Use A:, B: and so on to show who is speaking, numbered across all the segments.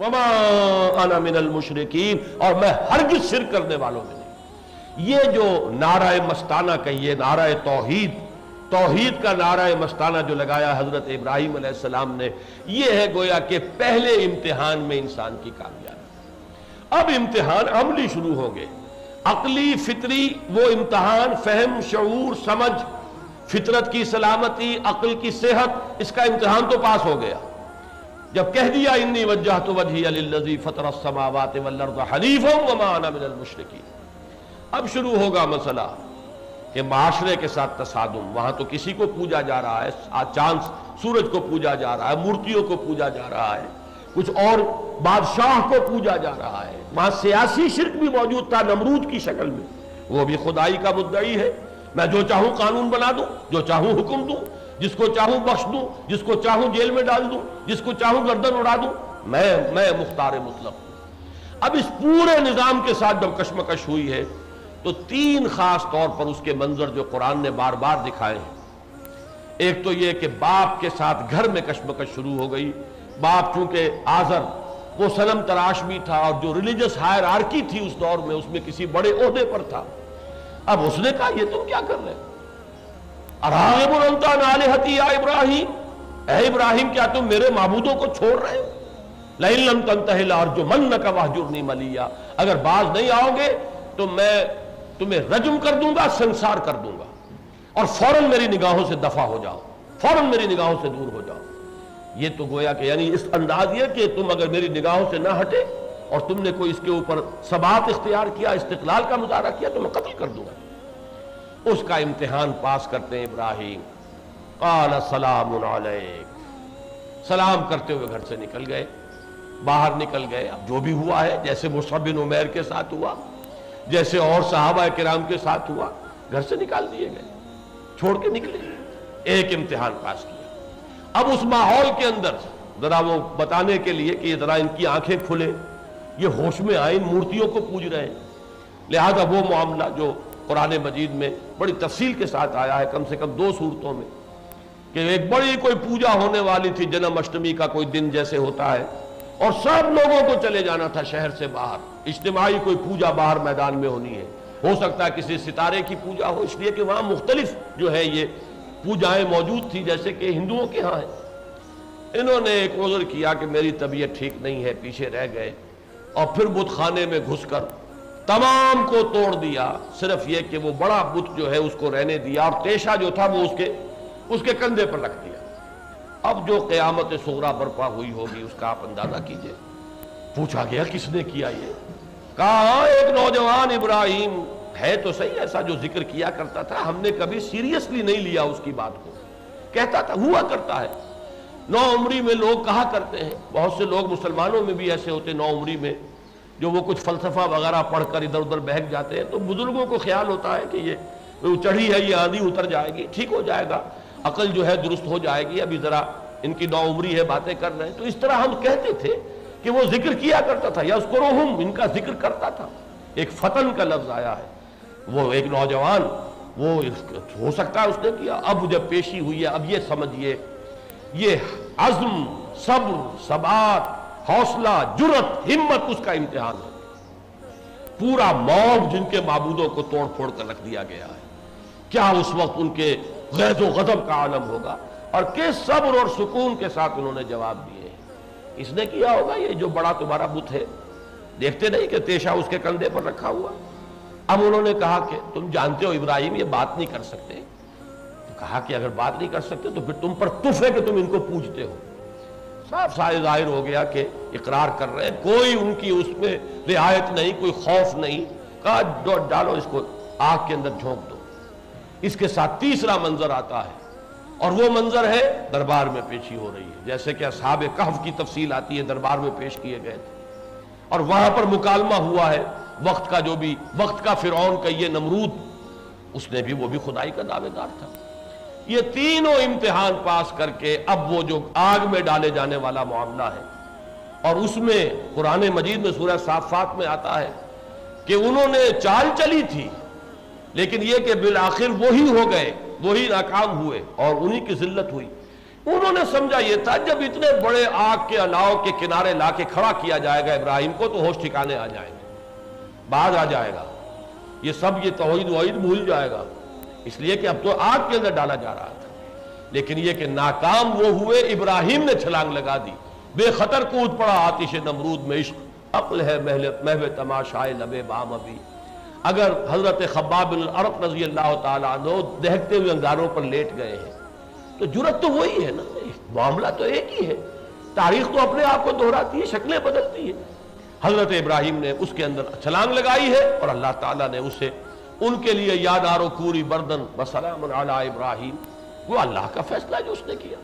A: وما انا من المشرکین، اور میں ہرگز شرک کرنے والوں میں نہیں۔ یہ جو نعرہ مستانہ کہیے، نعرہ توحید کا نعرہ مستانہ جو لگایا حضرت ابراہیم علیہ السلام نے، یہ ہے گویا کہ پہلے امتحان میں انسان کی کامیابی۔ اب امتحان عملی شروع ہوں گے، عقلی فطری وہ امتحان، فہم، شعور، سمجھ، فطرت کی سلامتی، عقل کی صحت، اس کا امتحان تو پاس ہو گیا جب کہہ دیا انی وجہت وجہی للذی فطر السماوات والارض حنیفا وما انا من المشرکین۔ اب شروع ہوگا مسئلہ کہ معاشرے کے ساتھ تصادم، وہاں تو کسی کو پوجا جا رہا ہے، چاند سورج کو پوجا جا رہا ہے، مورتیوں کو پوجا جا رہا ہے، کچھ اور بادشاہ کو پوجا جا رہا ہے، وہاں سیاسی شرک بھی موجود تھا نمرود کی شکل میں، وہ بھی خدائی کا مدعی ہے، میں جو چاہوں قانون بنا دوں، جو چاہوں حکم دوں، جس کو چاہوں بخش دوں، جس کو چاہوں جیل میں ڈال دوں، جس کو چاہوں گردن اڑا دوں، میں مختار مطلق ہوں۔ اب اس پورے نظام کے ساتھ جب کشمکش ہوئی ہے تو تین خاص طور پر اس کے منظر جو قرآن نے بار بار دکھائے ہیں۔ ایک تو یہ کہ باپ کے ساتھ گھر میں کشمکش شروع ہو گئی، باپ چونکہ آزر وہ صنم تراش بھی تھا اور جو ریلیجس ہائرارکی تھی اس دور میں، اس میں کسی بڑے عہدے پر تھا۔ اب اس نے کہا یہ تم کیا کر رہے؟ اراغب انت عن آلہتی یا ابراہیم، اے ابراہیم کیا تم میرے معبودوں کو چھوڑ رہے ہو؟ لئن لم تنتہ لارجمنک واہجرنی ملیا، اگر باز نہیں آؤ گے تو میں تمہیں رجم کر دوں گا، سنسار کر دوں گا، اور فوراً میری نگاہوں سے دفع ہو جاؤ، فوراً میری نگاہوں سے دور ہو جاؤ۔ یہ تو گویا کہ یعنی اس انداز یہ کہ تم اگر میری نگاہوں سے نہ ہٹے اور تم نے کوئی اس کے اوپر ثبات اختیار کیا، استقلال کا مظاہرہ کیا، تو میں قتل کر دوں گا۔ اس کا امتحان پاس کرتے ہیں ابراہیم، قال سلام علیک، سلام کرتے ہوئے گھر سے نکل گئے، باہر نکل گئے۔ اب جو بھی ہوا ہے، جیسے مصعب بن عمیر کے ساتھ ہوا، جیسے اور صحابہ کرام کے ساتھ ہوا، گھر سے نکال دیے گئے، چھوڑ کے نکلے، ایک امتحان پاس کیا۔ اب اس ماحول کے اندر ذرا وہ بتانے کے لیے کہ ذرا ان کی آنکھیں کھلے، یہ ہوش میں آئیں، مورتیوں کو پوج رہے ہیں، لہذا وہ معاملہ جو قرآن مجید میں بڑی تفصیل کے ساتھ آیا ہے، کم سے کم 2 صورتوں میں، کہ ایک بڑی کوئی پوجا ہونے والی تھی، جنم اشٹمی کا کوئی دن جیسے ہوتا ہے، اور سب لوگوں کو چلے جانا تھا شہر سے باہر، اجتماعی کوئی پوجا باہر میدان میں ہونی ہے، ہو سکتا ہے کسی ستارے کی پوجا ہو، اس لیے کہ وہاں مختلف جو ہے یہ پوجائیں موجود تھی جیسے کہ ہندوؤں کے ہاں ہیں۔ انہوں نے ایک عذر کیا کہ میری طبیعت ٹھیک نہیں ہے، پیچھے رہ گئے، اور پھر بت خانے میں گھس کر تمام کو توڑ دیا، صرف یہ کہ وہ بڑا بت جو ہے اس کو رہنے دیا، اور تیشہ جو تھا وہ اس کے کندھے پر رکھ دیا۔ اب جو قیامت صغریٰ برپا ہوئی ہوگی اس کا آپ اندازہ کیجئے۔ پوچھا گیا کس نے کیا یہ؟ کہا ایک نوجوان ابراہیم ہے تو صحیح، ایسا جو ذکر کیا کرتا تھا، ہم نے کبھی سیریسلی نہیں لیا اس کی بات کو، کہتا تھا، ہوا کرتا ہے۔ 9 عمری میں لوگ کہا کرتے ہیں، بہت سے لوگ مسلمانوں میں بھی ایسے ہوتے 9 عمری میں، جو وہ کچھ فلسفہ وغیرہ پڑھ کر ادھر ادھر بہک جاتے ہیں، تو بزرگوں کو خیال ہوتا ہے کہ یہ چڑھی ہے، یہ آندھی اتر جائے گی، ٹھیک ہو جائے گا، عقل جو ہے درست ہو جائے گی، ابھی ذرا ان کی 9 عمری ہے، باتیں کر رہے ہیں۔ تو اس طرح ہم کہتے تھے کہ وہ ذکر کیا کرتا تھا، یذکرہم، ان کا ذکر کرتا تھا۔ ایک فتن کا لفظ آیا ہے، وہ ایک نوجوان، وہ ہو سکتا ہے اس نے کیا۔ اب جب پیشی ہوئی ہے، اب یہ سمجھیے یہ عزم، صبر، ثبات، حوصلہ، جرت، ہمت اس کا امتحان ہے۔ پورا موب جن کے معبودوں کو توڑ پھوڑ کر رکھ دیا گیا ہے، کیا اس وقت ان کے غیظ و غضب کا عالم ہوگا، اور کس صبر اور سکون کے ساتھ انہوں نے جواب دیے۔ اس نے کیا ہوگا یہ جو بڑا تمہارا بت ہے، دیکھتے نہیں کہ تیشہ اس کے کندھے پر رکھا ہوا۔ اب انہوں نے کہا کہ تم جانتے ہو ابراہیم یہ بات نہیں کر سکتے۔ تو کہا کہ اگر بات نہیں کر سکتے تو پھر تم پر تف ہے کہ تم ان کو پوجتے ہو۔ صاف ظاہر ہو گیا کہ اقرار کر رہے ہیں، کوئی ان کی اس میں رعایت نہیں، کوئی خوف نہیں۔ کہا ڈالو اس کو آگ کے اندر جھونک دو۔ اس کے ساتھ تیسرا منظر آتا ہے، اور وہ منظر ہے دربار میں پیشی ہو رہی ہے، جیسے کہ اصحاب کہف کی تفصیل آتی ہے، دربار میں پیش کیے گئے تھے، اور وہاں پر مکالمہ ہوا ہے وقت کا، جو بھی وقت کا فرعون کا یہ نمرود، اس نے بھی وہ بھی خدائی کا دعوے دار تھا۔ یہ تینوں امتحان پاس کر کے اب وہ جو آگ میں ڈالے جانے والا معاملہ ہے، اور اس میں قرآن مجید میں سورہ صافات میں آتا ہے کہ انہوں نے چال چلی تھی، لیکن یہ کہ بالآخر وہی ہو گئے، وہی ناکام ہوئے، اور انہی کی ذلت ہوئی۔ انہوں نے سمجھا یہ تھا جب اتنے بڑے آگ کے الاؤ کے کنارے لا کے کھڑا کیا جائے گا ابراہیم کو تو ہوش ٹھکانے آ جائیں گے، باز آ جائے گا، یہ سب یہ توحید وحید بھول جائے گا، اس لیے کہ اب تو آگ کے اندر ڈالا جا رہا تھا۔ لیکن یہ کہ ناکام وہ ہوئے، ابراہیم نے چھلانگ لگا دی، بے خطر کود پڑا آتش نمرود میں، عشق عقل ہے محو تماشائے لبے بام ابھی۔ اگر حضرت خباب بن الارت رضی اللہ تعالیٰ عنہ دہکتے ہوئے انگاروں پر لیٹ گئے ہیں تو جرت تو وہی ہے نا، معاملہ تو ایک ہی ہے، تاریخ تو اپنے آپ کو دہراتی ہے، شکلیں بدلتی ہے۔ حضرت ابراہیم نے اس کے اندر چھلانگ لگائی ہے اور اللہ تعالیٰ نے اسے ان کے لیے یادارو کوری بردن وسلام علی ابراہیم، وہ اللہ کا فیصلہ جو اس نے کیا۔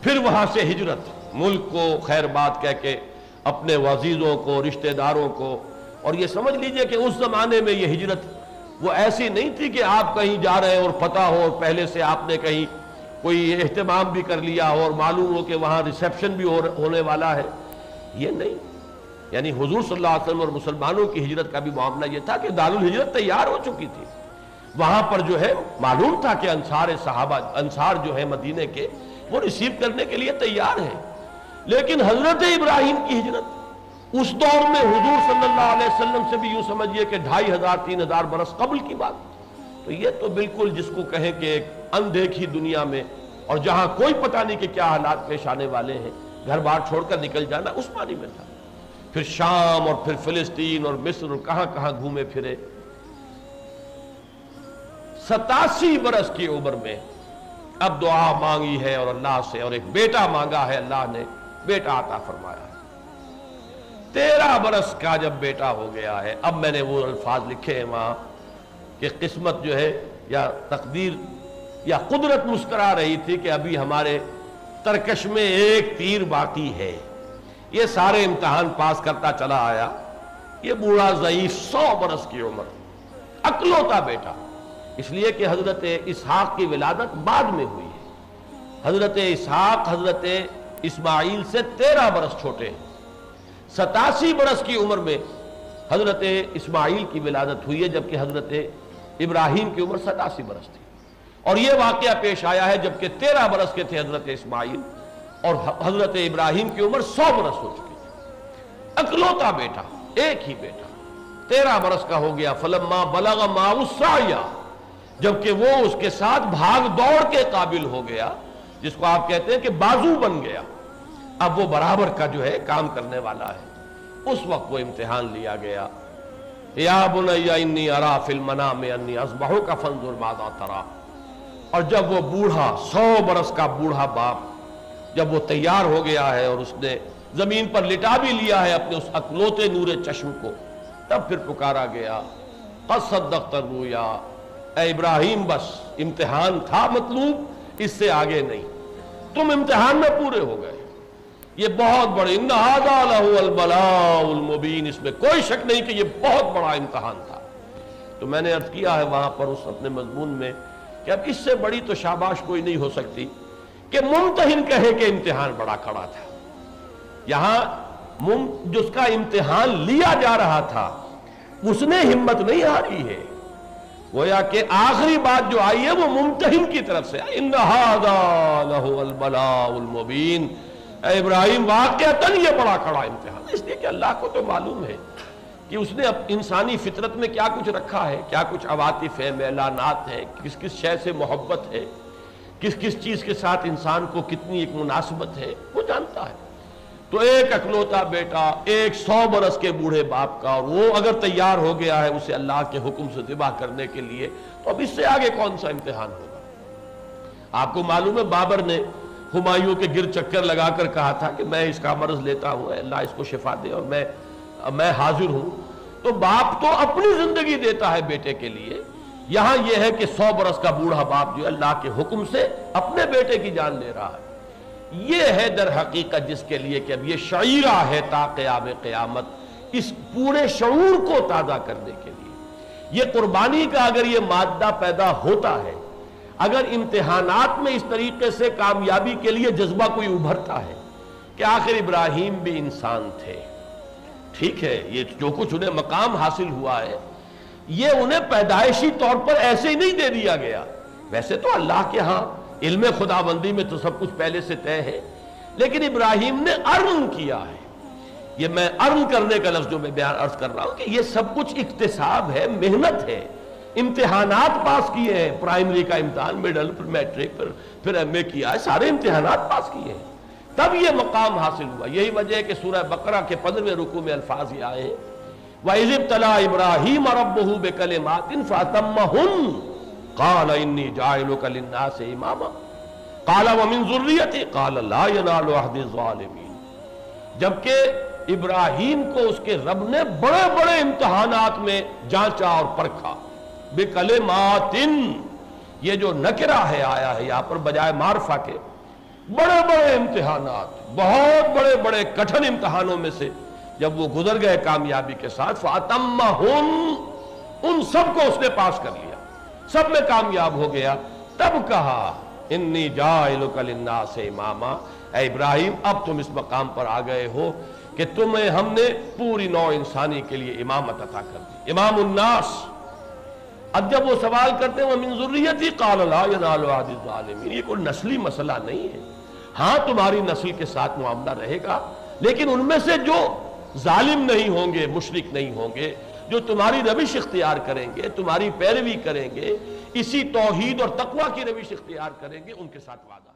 A: پھر وہاں سے ہجرت، ملک کو خیر بات کہہ کے اپنے عزیزوں کو، رشتہ داروں کو، اور یہ سمجھ لیجئے کہ اس زمانے میں یہ ہجرت وہ ایسی نہیں تھی کہ آپ کہیں جا رہے ہیں اور پتہ ہو اور پہلے سے آپ نے کہیں کوئی اہتمام بھی کر لیا ہو اور معلوم ہو کہ وہاں ریسیپشن بھی ہونے والا ہے، یہ نہیں۔ یعنی حضور صلی اللہ علیہ وسلم اور مسلمانوں کی ہجرت کا بھی معاملہ یہ تھا کہ دارالہجرت تیار ہو چکی تھی، وہاں پر جو ہے معلوم تھا کہ انصار جو ہے مدینے کے وہ ریسیو کرنے کے لیے تیار ہیں۔ لیکن حضرت ابراہیم کی ہجرت اس دور میں حضور صلی اللہ علیہ وسلم سے بھی یوں سمجھیے کہ 2500-3000 برس قبل کی بات، تو یہ تو بالکل جس کو کہیں کہ ایک اندیکھی دنیا میں، اور جہاں کوئی پتہ نہیں کہ کیا حالات پیش آنے والے ہیں، گھر بار چھوڑ کر نکل جانا اس معنی میں تھا۔ پھر شام اور پھر فلسطین اور مصر اور کہاں کہاں گھومے پھرے۔ 87 برس کی عمر میں اب دعا مانگی ہے اور اللہ سے، اور ایک بیٹا مانگا ہے، اللہ نے بیٹا عطا فرمایا ہے۔ 13 برس کا جب بیٹا ہو گیا ہے، اب میں نے وہ الفاظ لکھے ہیں وہاں کہ قسمت جو ہے یا تقدیر یا قدرت مسکرا رہی تھی کہ ابھی ہمارے ترکش میں ایک تیر باقی ہے۔ یہ سارے امتحان پاس کرتا چلا آیا، یہ بوڑھا ضعیف 100 برس کی عمر، اکلوتا بیٹا، اس لیے کہ حضرت اسحاق کی ولادت بعد میں ہوئی ہے۔ حضرت اسحاق حضرت اسماعیل سے 13 برس چھوٹے ہیں۔ 87 برس کی عمر میں حضرت اسماعیل کی ولادت ہوئی ہے، جبکہ حضرت ابراہیم کی عمر 87 برس تھی، اور یہ واقعہ پیش آیا ہے جبکہ 13 برس کے تھے حضرت اسماعیل اور حضرت ابراہیم کی عمر 100 برس ہو چکی تھی۔ اکلوتا بیٹا، ایک ہی بیٹا 13 برس کا ہو گیا۔ فلما بلغ معه السعی، جبکہ وہ اس کے ساتھ بھاگ دوڑ کے قابل ہو گیا، جس کو آپ کہتے ہیں کہ بازو بن گیا، اب وہ برابر کا جو ہے کام کرنے والا ہے۔ اس وقت وہ امتحان لیا گیا، یا بنی انی ارا فی المنام انی اذبحک فانظر ماذا تری۔ اور جب وہ بوڑھا 100 برس کا بوڑھا باپ جب وہ تیار ہو گیا ہے اور اس نے زمین پر لٹا بھی لیا ہے اپنے اس اکلوتے نور چشم کو، تب پھر پکارا گیا، قد صدقت الرؤیا، اے ابراہیم بس امتحان تھا مطلوب، اس سے آگے نہیں، تم امتحان میں پورے ہو گئے۔ یہ بہت بڑے ان ھذا لہو البلاء المبین، اس میں کوئی شک نہیں کہ یہ بہت بڑا امتحان تھا۔ تو میں نے عرض کیا ہے وہاں پر اس اپنے مضمون میں کہ اب اس سے بڑی تو شاباش کوئی نہیں ہو سکتی کہ ممتحن کہے کہ امتحان بڑا کھڑا تھا۔ یہاں جس کا امتحان لیا جا رہا تھا اس نے ہمت نہیں ہاری ہے، گویا کہ آخری بات جو آئی ہے وہ ممتحن کی طرف سے، ان ھذا لہو البلاء المبین، اے ابراہیم واقعتاً یہ بڑا کھڑا امتحان۔ اس لیے کہ اللہ کو تو معلوم ہے کہ اس نے انسانی فطرت میں کیا کچھ رکھا ہے، کیا کچھ عواطف ہے، میلانات ہے، کس کس شے سے محبت ہے، کس کس چیز کے ساتھ انسان کو کتنی ایک مناسبت ہے، وہ جانتا ہے۔ تو ایک اکلوتا بیٹا 100 برس کے بوڑھے باپ کا، اور وہ اگر تیار ہو گیا ہے اسے اللہ کے حکم سے ذبح کرنے کے لیے، تو اب اس سے آگے کون سا امتحان ہوگا؟ آپ کو معلوم ہے بابر نے ہمایوں کے گر چکر لگا کر کہا تھا کہ میں اس کا مرض لیتا ہوں، اللہ اس کو شفا دے اور میں حاضر ہوں۔ تو باپ تو اپنی زندگی دیتا ہے بیٹے کے لیے، یہاں یہ ہے کہ 100 برس کا بوڑھا باپ جو اللہ کے حکم سے اپنے بیٹے کی جان لے رہا ہے۔ یہ ہے در حقیقت جس کے لیے کہ اب یہ شعیرہ ہے تا قیام قیامت، اس پورے شعور کو تازہ کرنے کے لیے۔ یہ قربانی کا اگر یہ مادہ پیدا ہوتا ہے، اگر امتحانات میں اس طریقے سے کامیابی کے لیے جذبہ کوئی ابھرتا ہے کہ آخر ابراہیم بھی انسان تھے، ٹھیک ہے، یہ جو کچھ انہیں مقام حاصل ہوا ہے یہ انہیں پیدائشی طور پر ایسے ہی نہیں دے دیا گیا، ویسے تو اللہ کے ہاں علم خداوندی میں تو سب کچھ پہلے سے طے ہے، لیکن ابراہیم نے عرض کیا ہے۔ یہ میں عرض کرنے کا لفظ جو میں بیان عرض کر رہا ہوں کہ یہ سب کچھ اکتساب ہے، محنت ہے، امتحانات پاس کیے ہیں، پرائمری کا امتحان، مڈل، پھر میٹرک، پھر ایم اے کیا ہے، سارے امتحانات پاس کیے ہیں، تب یہ مقام حاصل ہوا۔ یہی وجہ ہے کہ سورہ بقرہ کے 15ویں رکوع میں الفاظ یہ آئے ہیں وَإِذِ ابْتَلَىٰ إِبْرَاهِيمَ رَبُّهُ بِكَلِمَاتٍ فَأَتَمَّهُنَّ قَالَ إِنِّي جَاعِلُكَ لِلنَّاسِ إِمَامًا قَالَ وَمِن ذُرِّيَّتِي قَالَ لَا يَنَالُ عَهْدِي الظَّالِمِينَ۔ جبکہ ابراہیم کو اس کے رب نے بڑے بڑے امتحانات میں جانچا اور پرکھا۔ بِكَلِمَاتٍ، یہ جو نکرہ ہے آیا ہے یہاں پر بجائے معرفہ کے، بڑے بڑے امتحانات، بہت بڑے بڑے کٹھن امتحانوں میں سے جب وہ گزر گئے کامیابی کے ساتھ، فَأَتَمَّهُنْ، ان سب کو اس نے پاس کر لیا، سب میں کامیاب ہو گیا۔ تب کہا انی جاعلک للناس اماما، اے ابراہیم اب تم اس مقام پر آ گئے ہو کہ تمہیں ہم نے پوری نوع انسانی کے لیے امامت عطا کر دی، امام الناس۔ اب جب وہ سوال کرتے ہیں وَمِن ذُرِّيَّتِي قَالَ لَا يَنَالُ عَهْدِي الظَّالِمِينَ، یہ کوئی نسلی مسئلہ نہیں ہے، ہاں تمہاری نسل کے ساتھ معاملہ رہے گا، لیکن ان میں سے جو ظالم نہیں ہوں گے، مشرک نہیں ہوں گے، جو تمہاری روش اختیار کریں گے، تمہاری پیروی کریں گے، اسی توحید اور تقوی کی روش اختیار کریں گے، ان کے ساتھ وعدہ